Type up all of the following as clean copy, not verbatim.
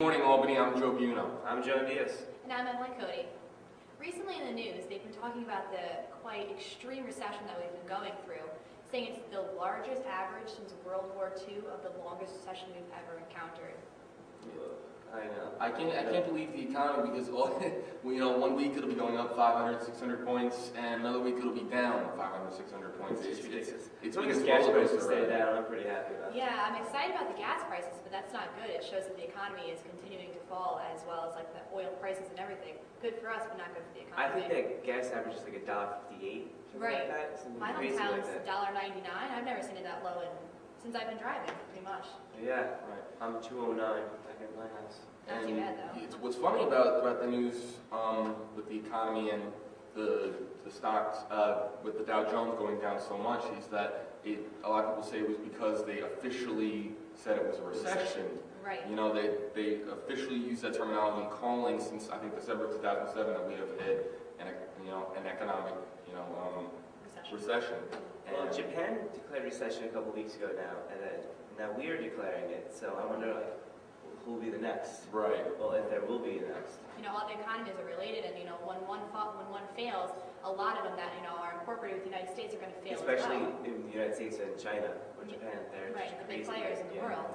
Good morning, Albany. I'm Joe Buno. I'm Joe Diaz. And I'm Emily Cody. Recently in the news, they've been talking about the quite extreme recession that we've been going through, saying it's the largest average since World War II of the longest recession we've ever encountered. I know. I can't believe the economy because one week it'll be going up 500, 600 points, and another week it'll be down 500, 600 points. It's ridiculous. It's as long as gas prices stay down, I'm pretty happy about it. Yeah, I'm excited about the gas prices, but that's not good. It shows that the economy is continuing to fall, as well as like the oil prices and everything. Good for us, but not good for the economy. I think that gas average is like $1.58. Right. Like that. My hometown's $1.99. I've never seen it that low since I've been driving, pretty much. Yeah, right. I'm $2.09 back at my house. Not too bad though. What's funny about the news with the economy and the stocks with the Dow Jones going down so much is that a lot of people say it was because they officially said it was a recession. Right. You know, they officially used that terminology, calling since I think December 2007 that we have hit an economic recession. Well, Japan declared recession a couple weeks ago now we're declaring it. So I wonder who will be the next. Right. Well, if there will be a next. All the economies are related, and when one fails, a lot of them that are incorporated with the United States are going to fail. Especially as well. in the United States and China or Japan, they're right, the big crazy. players in the world.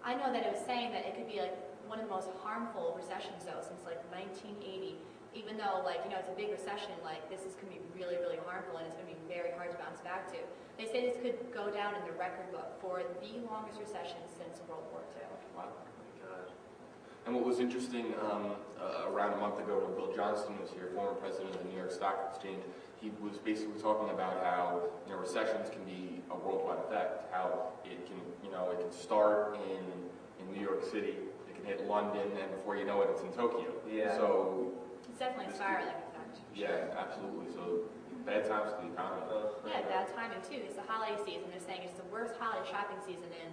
I know that it was saying that it could be like one of the most harmful recessions though since like 1980. Even though it's a big recession, this is going to be really, really harmful, and it's going to be very hard to bounce back to. They say this could go down in the record book for the longest recession since World War II. Wow. And what was interesting, around a month ago when Bill Johnston was here, former president of the New York Stock Exchange, he was basically talking about how recessions can be a worldwide effect, how it can start in New York City, it can hit London, and before you know it, it's in Tokyo. Yeah. So it's definitely a spiraling effect. Yeah, absolutely. So bad times to the economy. Yeah, bad timing too. It's the holiday season. They're saying it's the worst holiday shopping season in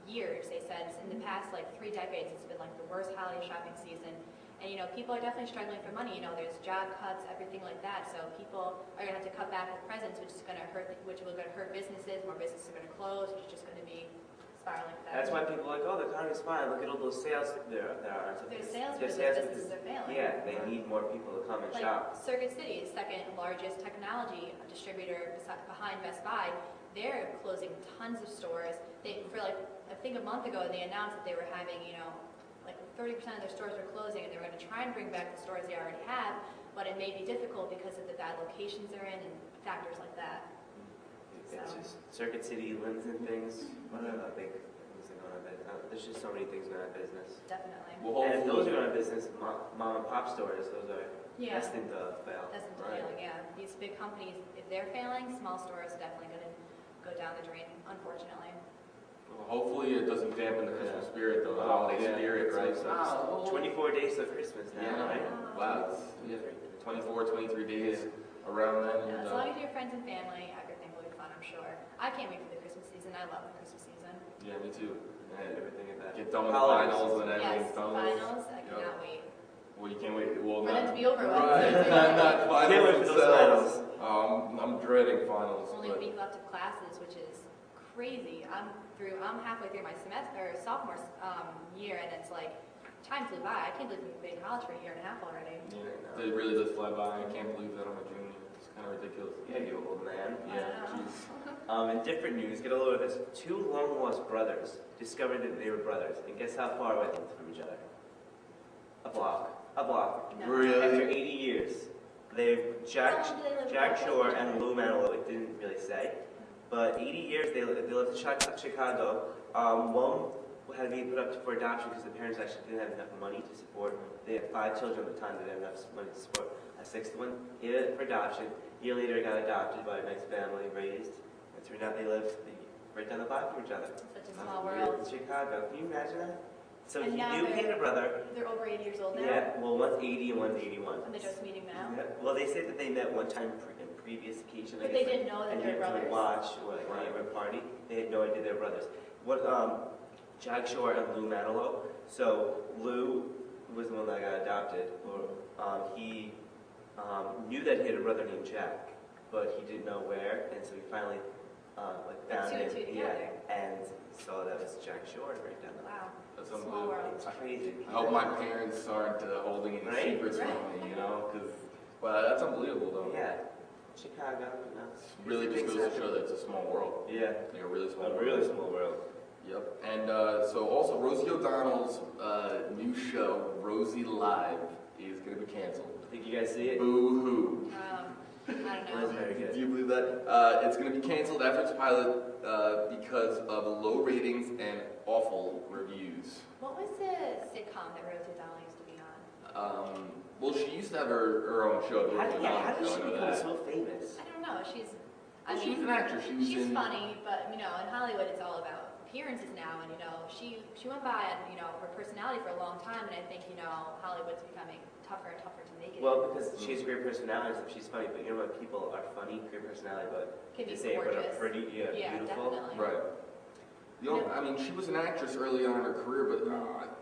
years. They said in the past 3 decades it's been like the worst holiday shopping season, and people are definitely struggling for money. There's job cuts, everything like that, so people are going to have to cut back with presents, which will going to hurt businesses. More businesses are going to close, which is just going to be spiraling effect. That's why people are like, oh, the economy's fine, look at all those sales there are. There's sales because businesses are failing. Yeah, they need more people to come and shop. Circuit City is second largest technology distributor behind Best Buy. They're closing tons of stores. I think a month ago they announced that they were having 30% of their stores are closing, and they were going to try and bring back the stores they already have, but it may be difficult because of the bad locations they're in and factors like that. It's just Circuit City, limbs and things. What are the big things that go out of business? There's just so many things going out of business. Definitely. Well, and if those are going out of business, mom and pop stores, those are destined to fail. Destined to failing, yeah. These big companies, if they're failing, small stores are definitely going to go down the drain, unfortunately. Well, hopefully it doesn't dampen the Christmas spirit, though, the holiday spirit, right? So 24 days of Christmas now, right? Wow. 24, 23 days around then. Yeah, as long as you're friends and family, everything will be fun, I'm sure. I can't wait for the Christmas season. I love the Christmas season. Yeah, me too. And everything in that. Get done with the finals and everything. Yes, finals. I cannot wait. Well, you can't wait. Well, for them to be over with. Right. Not finals. Can't wait for those finals. I'm dreading finals. Only a week left of classes, which is crazy. I'm halfway through my sophomore year, and it's like time flew by. I can't believe we've been in college for a year and a half already. Yeah, it really does fly by. I can't believe that I'm a junior. It's kind of ridiculous. Yeah, you old man. Yeah. In different news, get a load of this. 2 long-lost brothers discovered that they were brothers, and guess how far away they lived from each other? A block. A block. No. Really? After 80 years, Jack Shore and Lou Manilow, it didn't really say, but 80 years they lived in Chicago. One had to be put up for adoption because the parents actually didn't have enough money to support. They had 5 children at the time. They didn't have enough money to support a 6th one. He had it for adoption. A year later, he got adopted by a nice family, raised. It turned out they lived right down the block from each other. Such a small world. In Chicago. Can you imagine that? So And he now knew he had a brother. They're over 80 years old now? Yeah, well, one's 80 and one's 81. And they're just meeting now? Yeah. Well, they say that they met one time in previous occasion. But they didn't know that they were brothers? Watch or a party. They had no idea they were brothers. Jack Shore and Lou Manilow. So Lou was the one that got adopted. He knew that he had a brother named Jack, but he didn't know where, and so he finally found him. Two together. And saw that it was Jack Shore right down the Wow. That's Small unbelievable. world. It's crazy. I hope my parents aren't holding any Right? secrets from me, you know, because, well, that's unbelievable, though. Yeah. Chicago, you know. It really just goes to show that it's a small world. Yeah. Like a really small A world. really small world. Yep. And so also, Rosie O'Donnell's new show, Rosie Live, is going to be canceled. Think you guys see it? Boo-hoo. I don't It know. was very good. Do you believe that? It's going to be canceled after its pilot because of low ratings and awful reviews. What was the sitcom that Rosie O'Donnell used to be on? Well, she used to have her own show. The How Rosie did, yeah, how O'Donnell did show, she I know become that. so famous? I don't know. She was an actress. She was she's in. funny, but you know, in Hollywood, it's all about appearances now. And you know, she went by you know her personality for a long time, and I think you know Hollywood's becoming tougher and tougher to make it. Well, because she has a great personality, so she's funny. But you know what? People are funny, great personality, but Can be they say but are gorgeous. pretty, Yeah, beautiful. definitely. Right. I mean, she was an actress early on in her career, but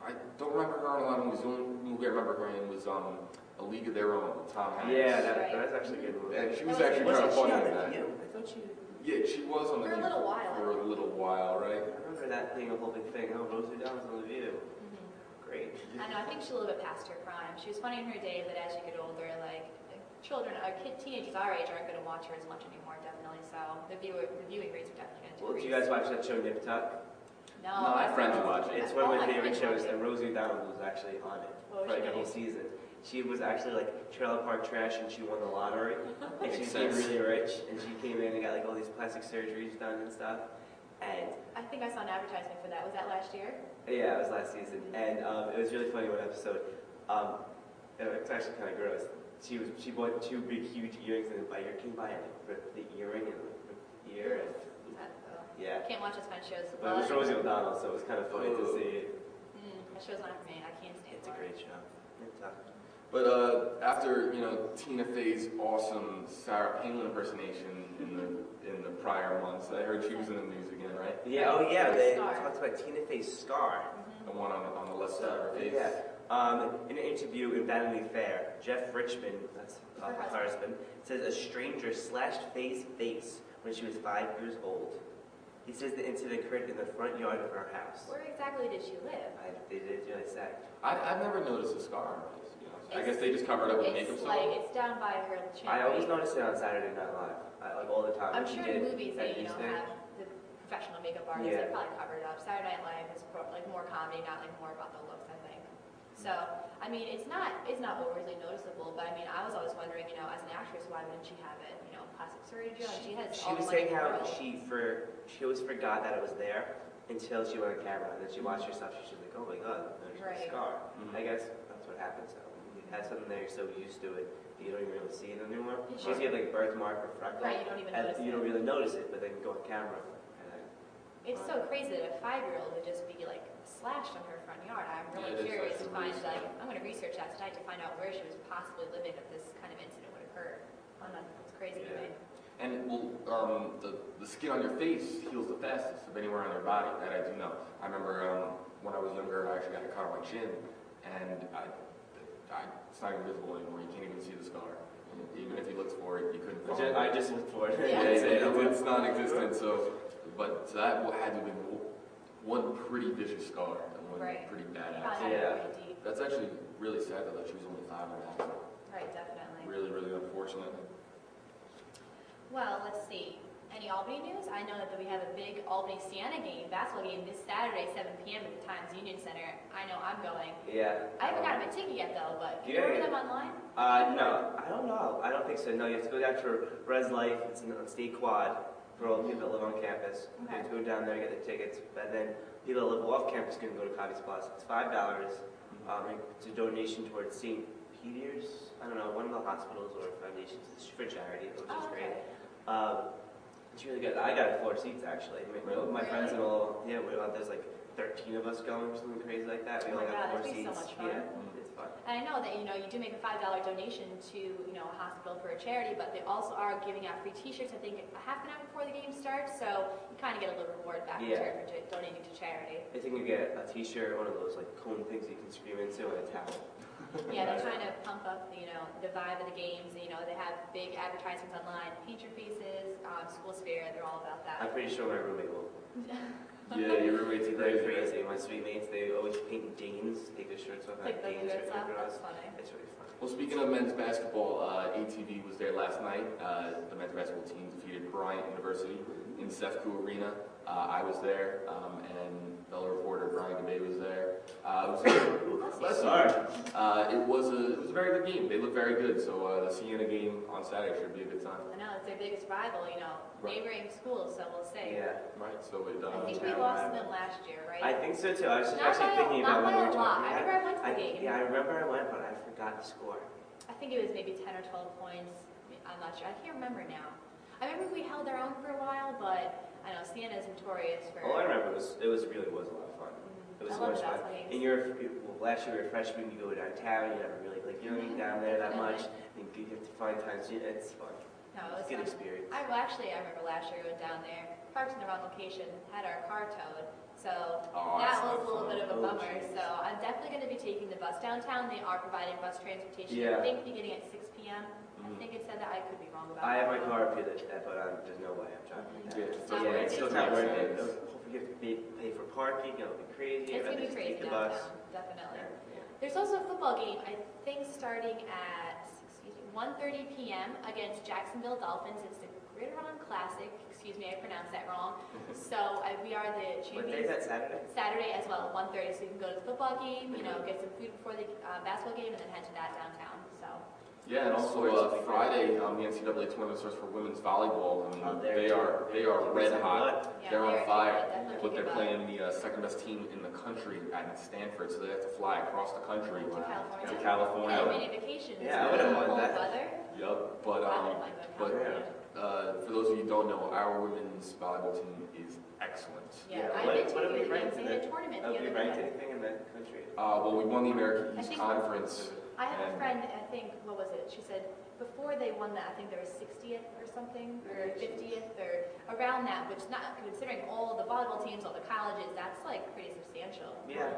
I don't remember her in a lot of movies. The only movie I remember her in was A League of Their Own with Tom Hanks. Yeah, Right. that's actually a good movie. And she was That was- actually kind of funny in on that. The View? I thought she. Yeah, she was on the For a View little while. For a little while, right? I remember that being a whole big thing. Oh, Rosie O'Donnell's on The View. Great. I know. I think she's a little bit past her prime. She was funny in her day, but as you get older, like children, teenagers our age aren't going to watch her as much anymore. Definitely. So the viewing rates are definitely going to Well, did decrease. you guys watch that show Nip Tuck? No, No, my friends watch it. It's one of my Oh, favorite friends shows, watch it. and Rosie O'Donnell was actually on it What was for like she a whole doing? season. She was actually like trailer park trash, and she won the lottery, and she Makes became sense. really rich, and she came in and got like all these plastic surgeries done and stuff. And I think I saw an advertisement for that. Was that last year? yeah, it was last season, and it was really funny one episode. It's actually kind of gross. She bought two big, huge earrings, and by came by and ripped the earring and ripped the ear, and yeah. Can't watch those kind of shows. But it was Rosie O'Donnell, so it was kind of funny to see. That show's not for me. I can't stand It's a it. great show. It's But after Tina Fey's awesome Sarah Palin impersonation in the prior months, I heard she was in the news again, right? yeah, oh yeah, they Scar. talked about Tina Fey's scar. The one on the left side of her face. Yeah. In an interview in Vanity Fair, Jeff Richmond, that's her husband, says a stranger slashed Fey's face when she was 5 years old. He says the incident occurred in the front yard of her house. Where exactly did she live? They did really say. I've never noticed a scar on her face. I guess they just cover it up with makeup. It's like it's down by her chin. I always right? notice it on Saturday Night Live, like all the time. I'm She sure did in movies that they news thing. have the professional makeup artists. Yeah. They probably cover it up. Saturday Night Live is like more comedy, not like more about the looks. I think. So I mean, it's not overly noticeable. But I mean, I was always wondering, as an actress, why wouldn't she have it? Plastic surgery. She has. She all the was money saying in the how world. she always forgot that it was there until she went on camera, and then she watched herself. She's like, oh my god, there's Right. a scar. Mhm. I guess that's what happens. So you have something there, you're so used to it, you don't even really see it anymore. Yeah. She used to get like birthmark or freckle, Right, you don't even and notice you it. don't really notice it, but then you go on camera. And It's so crazy that a 5-year-old would just be like slashed on her front yard. I'm really Yeah, it is curious to actually find really I'm going to research that tonight to find out where she was possibly living if this kind of incident would occur. It's crazy to me. And the skin on your face heals the fastest of anywhere on your body. That I do know. I remember when I was younger, I actually got a cut on my chin, and it's not even visible anymore. You can't even see the scar. Even if you looked for it, you couldn't find it. I just looked for it. Yeah. It's non-existent. But that had to have been one pretty vicious scar and one Right. pretty Probably badass. had it Yeah. pretty deep. That's actually really sad though, that she was only 5 in that. Right, definitely. Really, really unfortunate. Well, let's see. Any Albany news? I know that we have a big Albany Siena basketball game this Saturday, 7 p.m. at the Times Union Center. I know I'm going. Yeah. I haven't gotten my ticket yet though, but can you Yeah, order yeah. them online? No, I don't know. I don't think so. No, you have to go down to Res Life. It's on State Quad for all the people that live on campus. You have to go down there and get the tickets. But then people that live off campus can go to Coffee's Plus. It's $5. It's a donation towards St. Peter's. I don't know, one of the hospitals or foundations. It's for charity, which is great. It's really good. I got 4 seats actually. My friends and all. Yeah, there's like 13 of us going or something crazy like that. We Oh all my got 4 God, that'd be seats. so much fun. Yeah, it's fun. And I know that you do make a $5 donation to a hospital for a charity, but they also are giving out free T-shirts. I think a half an hour before the game starts, so you kind of get a little reward back in Yeah. return for donating to charity. I think you get a T-shirt, one of those like cone things you can scream into, and a towel. Yeah, they're trying to pump up the vibe of the games. They have big advertisements online, Paint Your Faces, School Spirit. They're all about that. I'm pretty sure my roommate will. Yeah, your roommates are They're crazy. crazy. My sweet mates, they always paint Danes, take their shirts off, Like have the Danes shirts written off, across. that's funny. It's really fun. Well, speaking of men's basketball, ATV was there last night. The men's basketball team defeated Bryant University in Sefco Arena. I was there, and fellow reporter Brian Gabay was there. It was a very good game. They look very good. So the Siena game on Saturday should be a good time. I know, it's their biggest rival, neighboring schools, so we'll see. Yeah. Right. So it. I think we lost to them last year, right? I think so too. I was just Not actually thinking about when we were not by a lot. talking. I remember I went to the game. Yeah, I remember I went, but I forgot the score. I think it was maybe 10 or 12 points. I'm not sure. I can't remember now. I remember we held our own for a while, but I know Siena is notorious for. All I remember was it really was a lot of fun. It was I so love much fun. basketball games. And last year we were freshmen. You go downtown. You never really down there that much. And you have to find times. It's fun. No, it was Good fun. experience. I remember last year going down there, parked in the wrong location, had our car towed. So that was a little bit of a bummer. Geez. So I'm definitely going to be taking the bus downtown. They are providing bus transportation. Yeah. I think beginning at 6 p.m. I think it said that. I could be wrong about I that. have my car up here, but there's no way I'm driving that. Yeah, Not Yeah, worth it's it. still not worth it. Hopefully you have to pay for parking. It'll be crazy. It's going to be Just crazy take the bus. downtown, definitely. Yeah. There's also a football game, I think starting at 1:30 p.m. against Jacksonville Dolphins. It's the Gridiron Classic. Excuse me, I pronounced that wrong. So we are the What day is champions. that, Saturday? Saturday as well, 1:30. So you can go to the football game, get some food before the basketball game, and then head to that downtown. So Yeah, and also Friday, the NCAA tournament starts for women's volleyball. I mean, they are red hot. yeah, They're on they're fire. definitely But they're kicking playing the second best team in the country at Stanford, so they have to fly across the country butt to to California. Yeah, mini vacation. Yeah, I wouldn't mind Cold that. weather. Yup, but I wouldn't mind going to but California. for those of you who don't know, our women's volleyball team is excellent. Yeah, Yeah, I've been what have we taking ranked the in the- tournament Have the we other ranked day. anything in the country? Well, we won the American I East think- Conference. I have a and- friend, I think, what was it? She said before they won that, I think there was 60th or something, or 50th, or around that, which not considering all the volleyball teams, all the colleges, that's like pretty substantial. Yeah.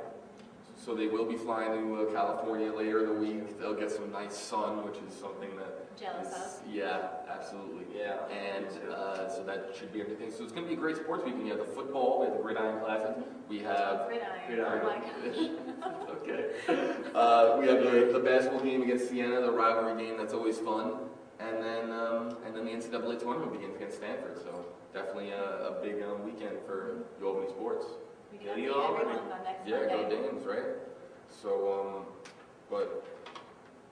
So they will be flying to California later in the week. They'll get some nice sun, which is something that Jealous is- of. Yeah, absolutely. Yeah. And so that should be everything. So it's going to be a great sports weekend. You have the football, we have the Gridiron Classic. We have Gridiron. Oh my gosh. okay. We have the basketball game against Siena, the rivalry game. That's always fun. And then the NCAA tournament begins against Stanford. So definitely a big weekend for the Albany sports. We Go can to meet Albany. everyone on next Yeah, Monday. go Danes, right? So but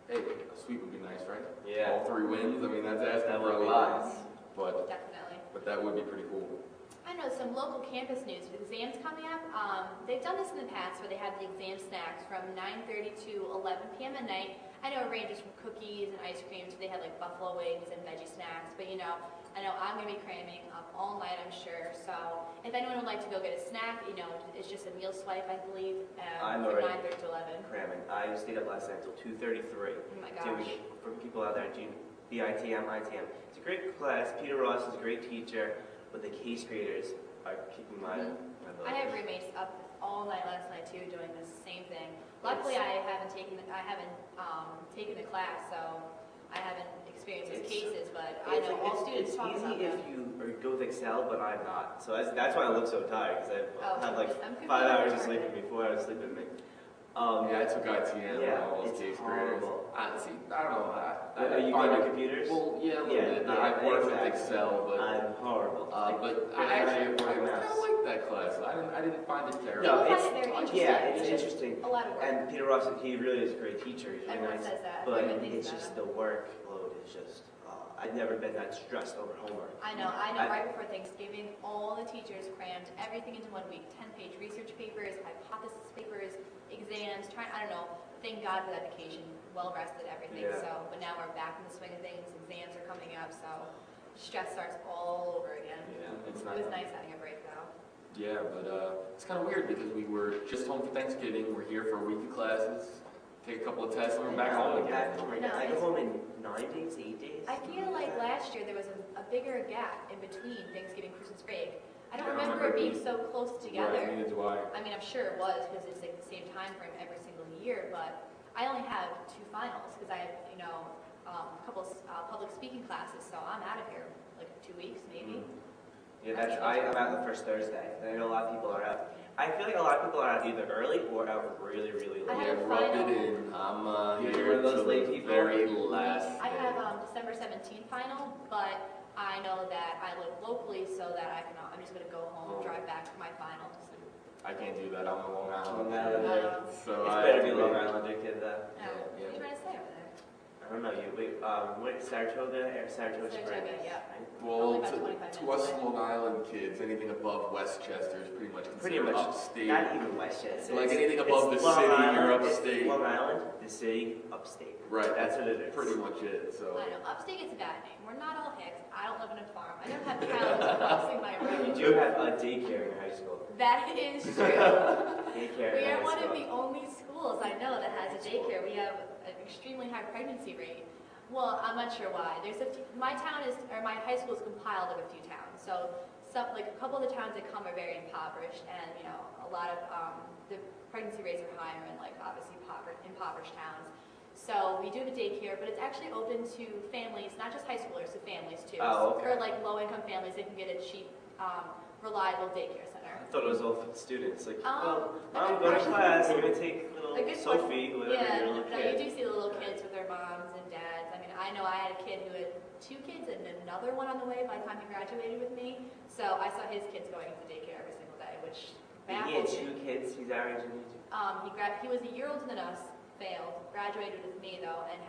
hey, a sweep would be nice, right? Yeah. All 3 wins. I mean, that's asking That for a would be lot. nice. Definitely. But that would be pretty cool. I know some local campus news with exams coming up. They've done this in the past where they have the exam snacks from 9:30 to 11 p.m. at night. I know it ranges from cookies and ice cream, so they have like buffalo wings and veggie snacks. But I know I'm gonna be cramming up all night, I'm sure. So if anyone would like to go get a snack, it's just a meal swipe, I believe, I'm from already 9:30 to 11. Cramming. I stayed up last night until 2:33. Oh my So gosh. for people out there, the ITM. It's a great class. Peter Ross is a great teacher, but the case graders are kicking my butt. I have roommates up all night last night too, doing the same thing. Luckily, I haven't taken the class, so I haven't experienced those cases. But I know all students talk It's about easy them. if you go with Excel, but I'm not. So that's why I look so tired, because Oh, I had like I'm 5 hours of completely sleeping before I was sleeping. Yeah, I took ITM Yeah, all those it's case graders. horrible. I don't know. Are you good at computers? Well, yeah, a little Yeah, bit. yeah, I've worked with exactly. Excel, but I'm horrible. but I actually kind of like that class. I didn't find it terrible. No, I it's find it very interesting. yeah, it's interesting. A lot of work. And Peter Ross, he really is a great teacher. He's really Everyone nice. says that. But Everyone thinks it's that. just the workload is just. I've never been that stressed over homework. I know. Right before Thanksgiving, all the teachers crammed everything into 1 week. 10-page research papers, hypothesis papers, exams. I don't know. Thank God for that vacation. Well rested, everything. Yeah. So, but now we're back in the swing of things. Exams are coming up, so stress starts all over again. Yeah, It's It not. was nice having a break though. Yeah, but it's kind of weird because we were just home for Thanksgiving. We're here for a week of classes, take a couple of tests, and we're back home again. I go home in 9 days, 8 days. I feel like last year there was a bigger gap in between Thanksgiving and Christmas break. I don't Yeah, I remember it remember being so close together. Right, neither do I. I mean, I'm sure it was because it's like the same time frame every single year, but I only have 2 finals because I have, a couple public speaking classes, so I'm out of here like 2 weeks maybe. Yeah, I'm out the first Thursday. And I know a lot of people are out. I feel like a lot of people are out either early or out really, really late. Yeah, rub it in. I'm You're here one of those till late the people? very last I day. have December 17th final, but I know that I live locally, so that I'm just gonna go home, drive back to my final. I can't do that. I'm a Long Island. Long Island. So It's I better have be to Long wait. Islander kid though. What are you trying to say over there? I don't know, what, Saratoga or Saratoga Springs? Saratoga, yeah. Well, Only about to 25 us minutes away. Long Island kids, anything above Westchester is pretty much Pretty considered much, upstate. not even Westchester. Like It's- anything above it's the Long city, Island, you're it's upstate. Long Island, the city, upstate. Right. That's what it is. Pretty much it. So. I know, upstate gets a bad name. We're not all Hicks. I don't live in a farm. I don't have cows crossing my road. You do have a daycare in high school. That is true. Daycare We in are high one of school. the only schools I know that has a daycare. We have an extremely high pregnancy rate. Well, I'm not sure why. My high school is compiled of a few towns. So a couple of the towns that come are very impoverished, and a lot of the pregnancy rates are higher in obviously impoverished towns. So we do have a daycare, but it's actually open to families, not just high schoolers, to families too. Oh, okay. For low-income families, they can get a cheap, reliable daycare center. I thought it was all for the students. Like, Um, Mom, go to class. I'm gonna take little A good Sophie, whatever Yeah, your little no, kid. you do see the little kids with their moms and dads. I mean, I know I had a kid who had 2 kids and another one on the way by the time he graduated with me. So I saw his kids going into daycare every single day, which He had baffles 2 me. kids. He's our age and you too. He was a year older than us, failed, graduated with me though, and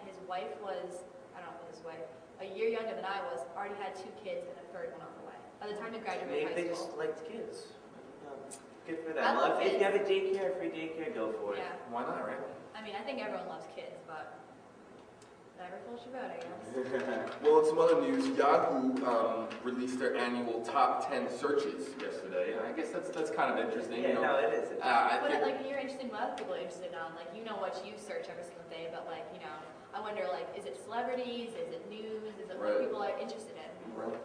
his wife was, I don't know if his wife, a year younger than I was, already had 2 kids and a third one on the way. By the time he graduated Maybe high they school. just liked kids. Good for I them. love Well, if you kids. have a daycare, free daycare, go for it. Yeah, Why not, right? I mean, I think everyone loves kids, but never floats your boat, I guess. Well, in some other news, Yahoo released their annual top 10 searches yesterday. And I guess that's kind of interesting. Yeah, no, it is. I But think you're interested in what other people are interested in, what you search every single day, but I wonder is it celebrities, is it news, is it what Right. people are interested in? Right.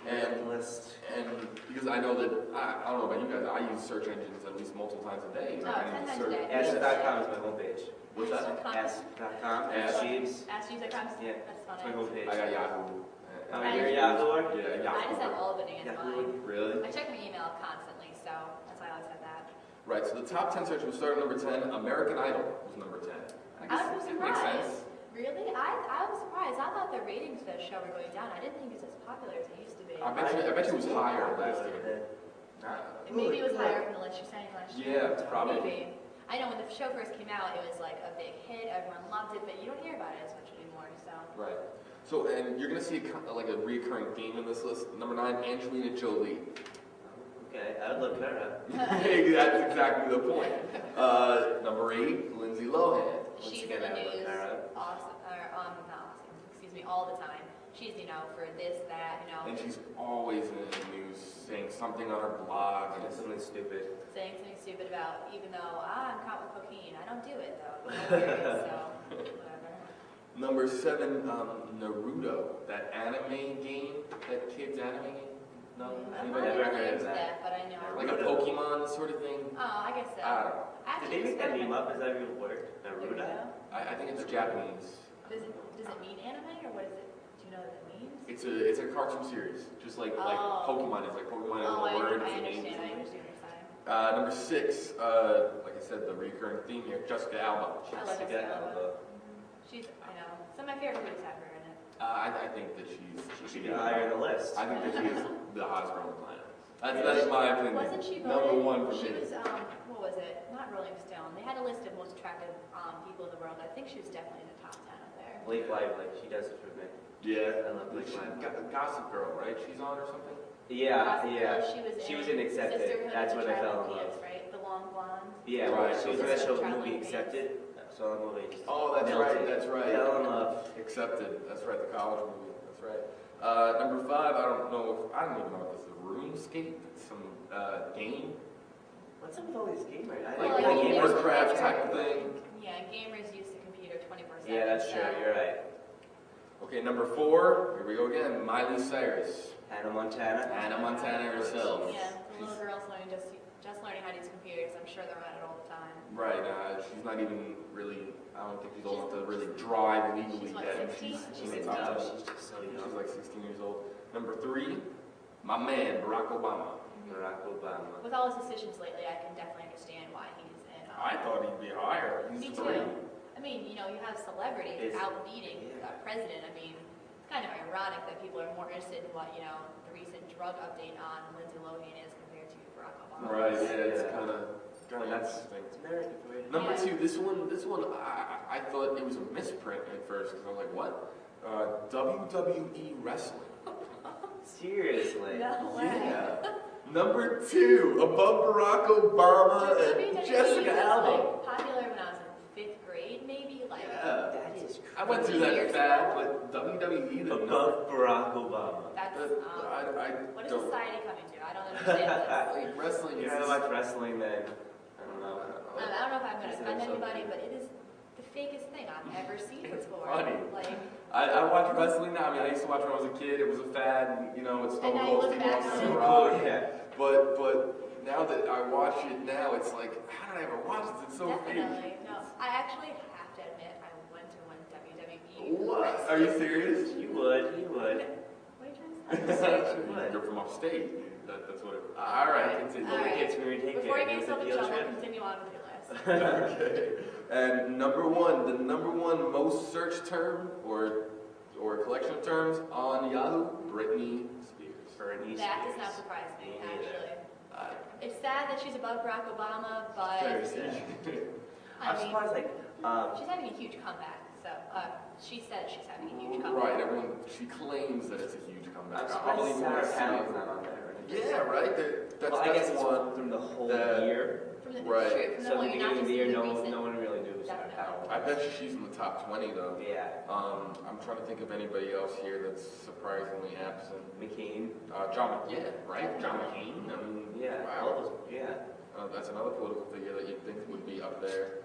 And list. And because I know that, I don't know about you guys, I use search engines at least multiple times a day. Oh, 10 times a day. Ask.com is my homepage. What's that? Ask.com. Ask. Jeeves. AskJeeves.com? Yeah. That's It's my funny. homepage. I got Yahoo. Oh, you're a Yahoo? Yeah, Yahoo. I just have Albany in Yahoo. mine. Really? I check my email constantly, so that's why I always have that. Right, so the top 10 searches, we started at number 10. American Idol was number 10. I was it makes surprised. sense. Really? I was surprised. I thought the ratings for that show were going down. I didn't think it was as popular as it used to be. I bet you it was higher last year. Maybe it was higher from the list you're saying last year. Yeah, probably. Maybe. I know when the show first came out, it was like a big hit. Everyone loved it, but you don't hear about it as much anymore. So. Right. So, and you're going to see a recurring theme in this list. Number 9, Angelina Jolie. Okay, I would look her up. That's exactly the point. Number 8, Lindsay Lohan. She's in again, the I look news her up. all the time. She's, for this, that, And she's always in the news saying something on her blog. And Something stupid. saying something stupid about, even though I'm caught with cocaine. I don't do it though. So, whatever. Number 7, Naruto. That anime game, that kid's anime game. No? I'm Anybody not never really heard of into that. but I know. Like a Pokemon sort of thing? Oh, I guess so. I don't know. Did they make that name up? Is that a real word? Naruto? Naruto? I think it's Japanese. Does it mean anime or what is it? Do you know what it means? It's a cartoon series, just like Oh. Pokemon is. Like Pokemon is Oh, the word. I it's the name. understand. I understand what you're saying. Number 6, like I said, the recurring theme here, Jessica Alba. I love Jessica Jessica Alba. Alba. She's, some of my favorite movies have her in it. I think that She should be higher on the list. I think that she is the hottest girl on the planet. Yeah, That's my opinion. Wasn't she Number voted? 1 for She me. was, what was it? Not Rolling Stone. They had a list of most attractive people in the world. I think she was definitely in the top 10 up there. Blake Lively, she does it for me. Yeah, I love Blake Lively. Gossip Girl, right? She's on or something. Yeah, Possibly yeah. She was in Accepted. Sisterhood That's of when I the fell in Traveling love. Pants, right? The long blonde. Yeah, Right. she was in that show Traveling movie Pants. Accepted. So the movie. Just Oh, that's nailed right. it. That's right. Fell in love. Accepted. That's right. The college movie. That's right. Number 5. I don't even know what this is. RuneScape. It's some game. What's up with all these gamers? I Like Well, World gamers- of Warcraft type of thing. Yeah, gamers use the computer 24/7. Yeah, that's true. so- You're right. Okay, number 4. Here we go again. Miley Cyrus. Hannah Montana. Hannah Montana herself. Yeah, the little girls learning just learning how to use computers. I'm sure they're on it all the time. Right. She's not even really. I don't think she's old enough to really drive legally She's what, yet. 16? She's in 16. college. She's just so young. She's like 16 years old. Number 3. My man, Barack Obama. Barack Obama. With all his decisions lately, I can definitely understand why he's in. I thought he'd be higher. Me He's too. 3. I mean, you know, you have celebrities It's- outbeating a president. I mean, it's kind of ironic that people are more interested in what, you know, the recent drug update on Lindsay Lohan is compared to Barack Obama. Right, yeah, it's Yeah. kind of That's interesting. it's American for it. Number Yeah. 2, this one, I thought it was a misprint at first because I was like, what? WWE wrestling. Seriously. No way. Yeah. Number 2, above Barack Obama and WWE Jessica was, Alba. like, popular when I was in 5th grade, maybe. Like, Yeah. That is crazy. I went through that fad, but WWE, the Above Barack Obama. that's I what is don't. society coming to? I don't understand this. Like, wrestling You is. know how much wrestling then? I don't know. I don't know if I'm going to Is it offend so anybody, funny? but it is the fakest thing I've ever seen It's before. funny. Like, I watch wrestling now. I mean, I used to watch when I was a kid. It was a fad, and you know, it's Stone And now you Cold look Steve back Austin, on it. Rock. Yeah. But now that I watch it now, it's like, how did I ever watch this? It's so definitely. fake. No, I actually have to admit, I went to one WWE. What? Are you serious? You would. You would. What are you trying to say? Yes, you would. You're from upstate. That's what it. All right, continue. All right. Kids, when we take Before you care, get it was yourself a in field trouble, trip. continue on with your list. Okay. And the number one most searched term or collection of terms on Yahoo, Britney Spears. Britney That does Spears. not surprise me, Me neither. actually. Uh, It's sad that she's above Barack Obama, Very but sad. I I'm mean, surprised, like, she's having a huge comeback. So she said she's having a huge Right, comeback. she claims that it's a huge comeback. I'm I'll believe surprised when I Sarah see Palin's it. not on there. Yeah, right. That's Well, I guess that's it's one. from the whole that- year. From the Right. true, from the So whole at the year, not beginning of just the year, the no recent. one really knew Sarah Definitely. I Palin. bet she's in the top 20 though. Yeah. I'm trying to think of anybody else here that's surprisingly absent. McCain. Right. John McCain. I mean, Yeah. wow. All those, yeah. That's another political figure that you'd think would be up there.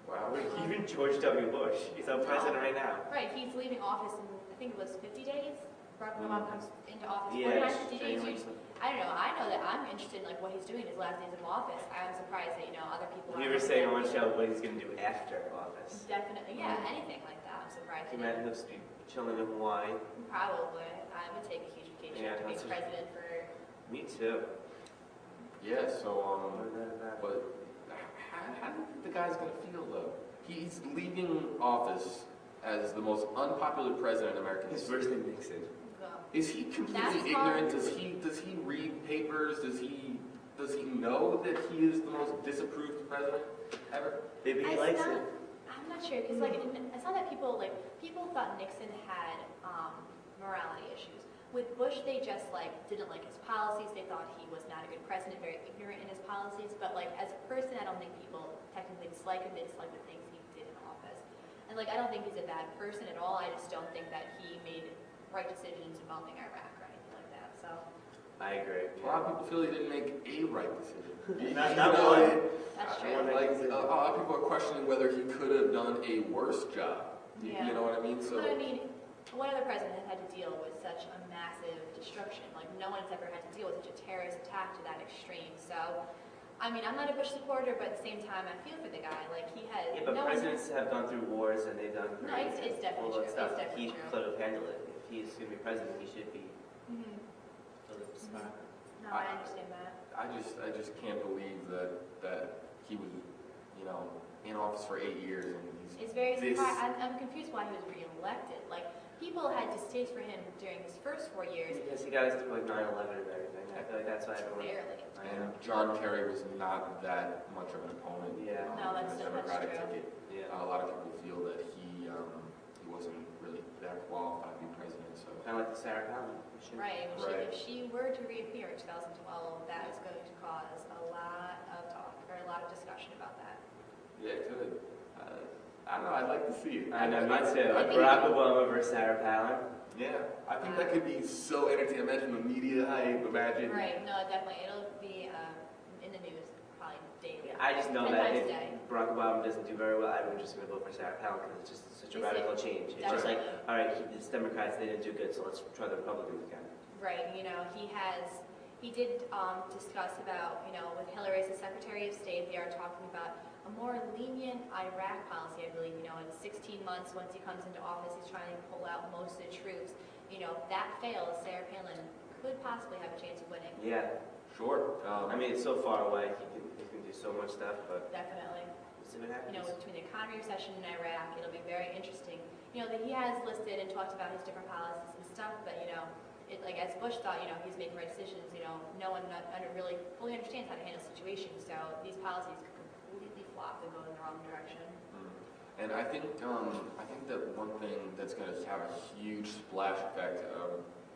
Wow. Even George W. Bush. He's our president right now. Right, he's leaving office in, I think it was 50 days. Barack Obama comes into office. Yeah. 49, 50 days. January Huge. I don't know. I know that I'm interested in like what he's doing in his last days of office. I'm surprised that, you know, other people You aren't were saying on looking one at show what he's going to do after office. it. Definitely, yeah, anything like that. I'm surprised. He he might didn't. end up chilling in Hawaii. Probably. I would take a huge vacation Yeah, to be that's what- president for. Me too. Yeah. So More than that. but how do you think the guy's gonna feel though? He's leaving office as the most unpopular president in American His history. worst thing Nixon. Well, Is he completely That's ignorant? hard. Does he read papers? Does he know that he is the most disapproved president ever? Maybe he I likes saw- it. I'm not sure because like I saw that people thought Nixon had morality issues. With Bush, they just like didn't like his policies. They thought he was not a good president, very ignorant in his policies. But like as a person, I don't think people technically dislike him. They dislike the things he did in office. And like I don't think he's a bad person at all. I just don't think that he made right decisions involving Iraq or anything like that. So I agree. A lot of people feel he didn't make a right decision. Not You know, one. that's I true. wonder- Like a lot of people are questioning whether he could have done a worse job. Yeah. You know what I mean? So But I mean, what other president has had to deal with such a massive destruction? Like, no one's ever had to deal with such a terrorist attack to that extreme. So, I mean, I'm not a Bush supporter, but at the same time, I feel for the guy. Like, he has Yeah, but no one. presidents have gone through wars and they've done No, it's definitely all that true. stuff. It's definitely He true. could have handled it. If he's going to be president, he should be Mhm. Philip Smart. No, I understand that. I just can't believe that he was, you know, in office for 8 years and he's It's very this- surprising. I'm confused why he was reelected. Like, people had distaste for him during his first 4 years. Because he got us through like 9/11 and everything. I feel like that's why everyone. Barely. I know. And John Kerry was not that much of an opponent. Yeah. No, that's- in the that's Democratic true. ticket. Yeah. A lot of people feel that he wasn't really that qualified to be president. So Kind of like the Sarah Palin. Right. Right. If she were to reappear in 2012, that is going to cause a lot of talk or a lot of discussion about that. yeah, it could. I don't know. I'd like to see it. I know, me too. I think- Barack Obama versus Sarah Palin. Yeah, I think that could be so entertaining. Imagine the media hype. Imagine. Right. No, definitely. It'll be in the news probably daily. I just know And that Times if Day. Barack Obama doesn't do very well, everyone's just going to vote for Sarah Palin because it's just such a Is it? radical change. It's just like, Definitely. all right, it's Democrats, they didn't do good, so let's try the Republicans again. Right. You know, he did discuss about, you know, with Hillary as the Secretary of State, they are talking about a more lenient Iraq policy, I believe. You know, in 16 months, once he comes into office, he's trying to pull out most of the troops. You know, if that fails, Sarah Palin could possibly have a chance of winning. Yeah. Sure. I mean, it's so far away. He can do so much stuff, but Definitely. we'll see what happens. You know, between the economy recession in Iraq, it'll be very interesting. You know, that he has listed and talked about his different policies and stuff, but you know, like as Bush thought, you know, he's making right decisions. You know, no one really fully understands how to handle situations. So these policies could completely flop and go in the wrong direction. And I think that one thing that's going to have a huge splash effect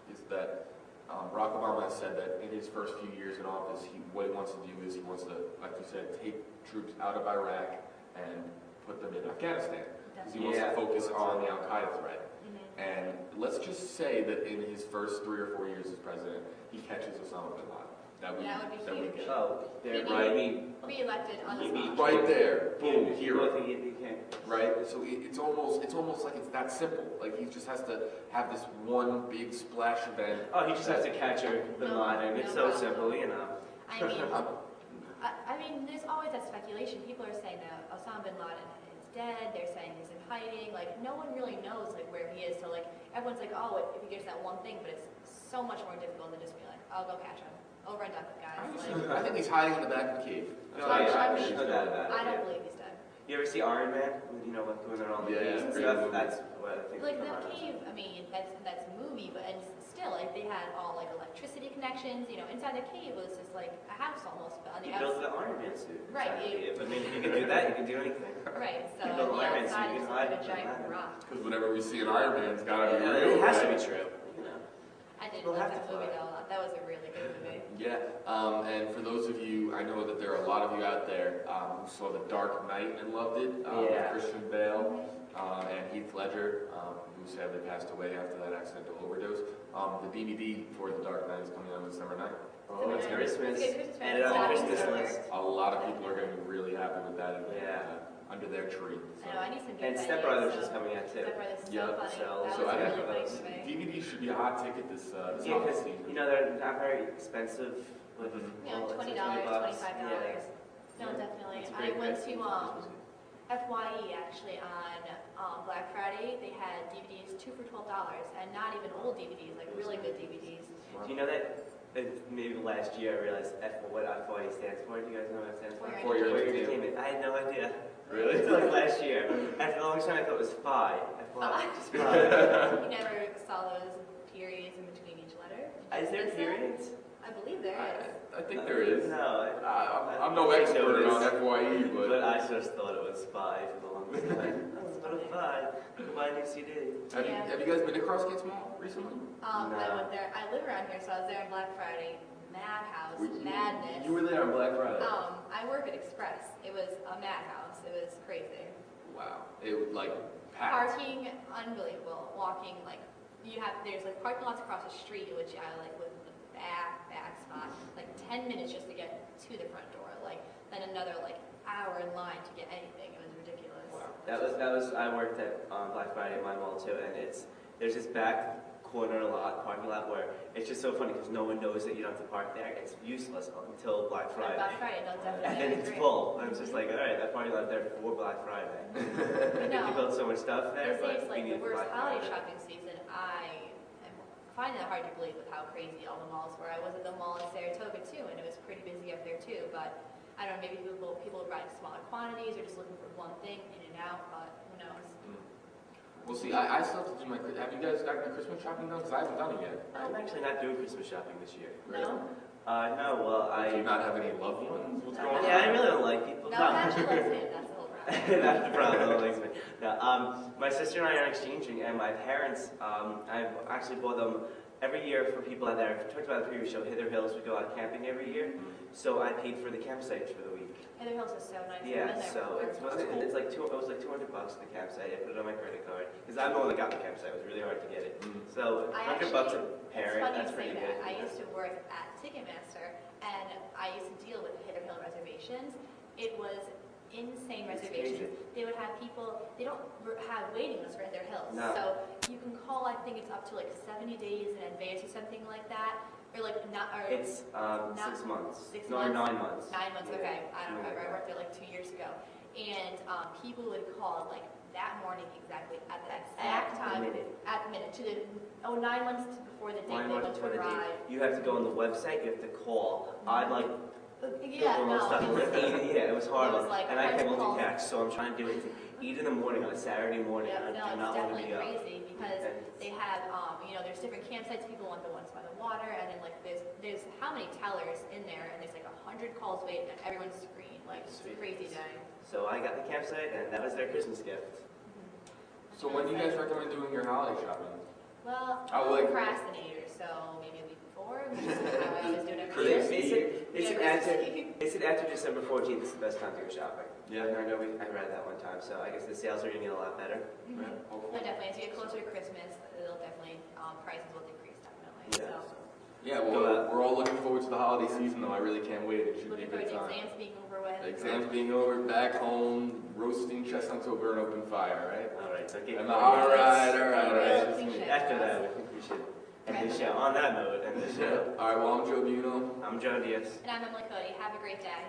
is that Barack Obama has said that in his first few years in office, what he wants to do is he wants to, like you said, take troops out of Iraq and put them in Afghanistan. Because he wants to focus on the Al-Qaeda threat. And let's just say that in his first 3 or 4 years as president, he catches Osama bin Laden. That would be huge. Oh, He'd right. Re-elected on the spot. Right there, boom, hero. He can't. Right? So it's almost like it's that simple. Like he just has to have this one big splash event. Oh, he just has to catch her, bin Laden. It's so simple, you know. I mean, there's always that speculation. People are saying that Osama bin Laden is dead. They're saying he's in hiding. Like no one really knows like where he is. So like everyone's like, oh, if he gets that one thing, but it's so much more difficult than just be like, I'll go catch him. Over and done with, guys. I think he's hiding in the back of the cave. I don't believe he's dead. You ever see Iron Man? You know, like going around all the caves and stuff? That's what I think. Like that cave, I mean, that's a movie, but and still, like they had all like electricity connections. You know, inside the cave was just like a house almost, but on the outside. outside. Built the Iron Man suit. Right. I mean, you can do that. You can do anything. Right. So you build on the Iron Man outside suit, is like a giant rock. Because whatever we see in Iron Man, it's got to be It real. has to be true. I did love that movie though. That was a really good movie. Yeah, and for those of you, I know that there are a lot of you out there who saw The Dark Knight and loved it. With Christian Bale and Heath Ledger, who sadly passed away after that accidental overdose. The DVD for The Dark Knight is coming out on December 9th. Oh, it's Christmas. And it's on the Christmas list. A lot of people are going to be really happy with that under their tree. So. I know, I need some And Step Brothers is coming out too. Step Brothers is so funny. So That I was think really funny to me. DVD should be a hot ticket this Yeah, because you know they're not very expensive. With You know, $20, $25. No, definitely. I went to FYE actually on Black Friday. They had DVDs 2 for $12, and not even old DVDs, like really good DVDs. Do you know that? Maybe last year I realized what FYE stands for. Do you guys know what it stands for? For your entertainment. I had no idea. Really? It's like last year. And for the longest time I thought it was FI. Just FI. You never saw those periods in between each letter? Is there periods? I believe there is. I think there is. No. I'm no expert on FYE, but I just thought it was FI for the longest time. What a FI. Buy a new CD. Have you guys been to Crossgates Mall recently? No. I went there. I live around here, so I was there on Black Friday. Madhouse, madness. You were there on Black Friday? I work at Express. It was a madhouse. It was crazy. Wow. It was like packed. Parking, unbelievable. Walking, like, there's like parking lots across the street, which I like with the back spot. Like 10 minutes just to get to the front door. Like, then another like hour in line to get anything. It was ridiculous. Wow. That was. I worked at Black Friday at my mall too, and there's this back corner parking lot where it's just so funny because no one knows that you don't have to park there. It's useless until Black Friday. Black Friday, no, definitely. And then it's full. And it's just like, all right, that parking lot there for Black Friday. I think you built so much stuff there, but it's like we the need worst Black holiday Friday. shopping season. I am finding that hard to believe with how crazy all the malls were. I was at the mall in Saratoga too, and it was pretty busy up there too. But I don't know, maybe people are buying smaller quantities or just looking for one thing in and out. But who knows? Well, see, I still have to do my. Have you guys gotten your Christmas shopping done? Because I haven't done it yet. I'm actually not doing Christmas shopping this year. No? No, well, Do you not have any loved ones? What's going on? Yeah, I really don't like people. No, actually likes him. That's the whole problem. That's the problem. No one likes me. No, my sister and I are exchanging, and my parents, I've actually bought them every year for people out there. I've talked about the previous show, Hither Hills. We go out camping every year. So I paid for the campsite for the week. Heather Hills is so nice. Yeah, so it was like $200 the campsite. I put it on my credit card because I'm the one that got the campsite. It was really hard to get it. So $100 a parent. That's pretty good. I used to work at Ticketmaster, and I used to deal with Hither Hill reservations. It was insane reservations. They would have people. They don't have waiting lists for Hither Hills, so you can call. I think it's up to like 70 days in advance or something like that. Or like not, or it's 6 months. 6 No, months? 9 months. 9 months, okay. I don't remember. I worked there like 2 years ago. and people would call like that morning exactly at that exact time at the minute to the 9 months before the date they went to arrive. You have to go on the website. You have to call. I'm like. Yeah, no. Yeah, it was hard. It was like and I can't multitask, so I'm trying to do it 8 in the morning on a Saturday morning. Yeah, no, I do it's not want to definitely be crazy because they have, there's different campsites. People want the ones by the water, and then like there's how many tellers in there, and there's like 100 calls waiting on everyone's screen. Like it's a crazy day. So I got the campsite, and that was their Christmas gift. So when do you guys recommend doing your holiday shopping? Well, I'm a procrastinator, so maybe a week before, which is how I always do it every year. They said after December 14th is the best time to go shopping. Yeah. I know I read that one time, so I guess the sales are going to get a lot better. Mm-hmm. Yeah, definitely. As you get closer to Christmas, it'll definitely, prices will decrease, definitely. Yeah. So. Yeah, well, we're all looking forward to the holiday season, though. I really can't wait. It should be a good time. Exams being over with. Exams being over, back home, roasting chestnuts over an open fire, right? All right, so all right. After that, I think we should end the show. On that note, end the show. All right, well, I'm Joe Buno. I'm Joe Diaz. And I'm Emily Cody. Have a great day.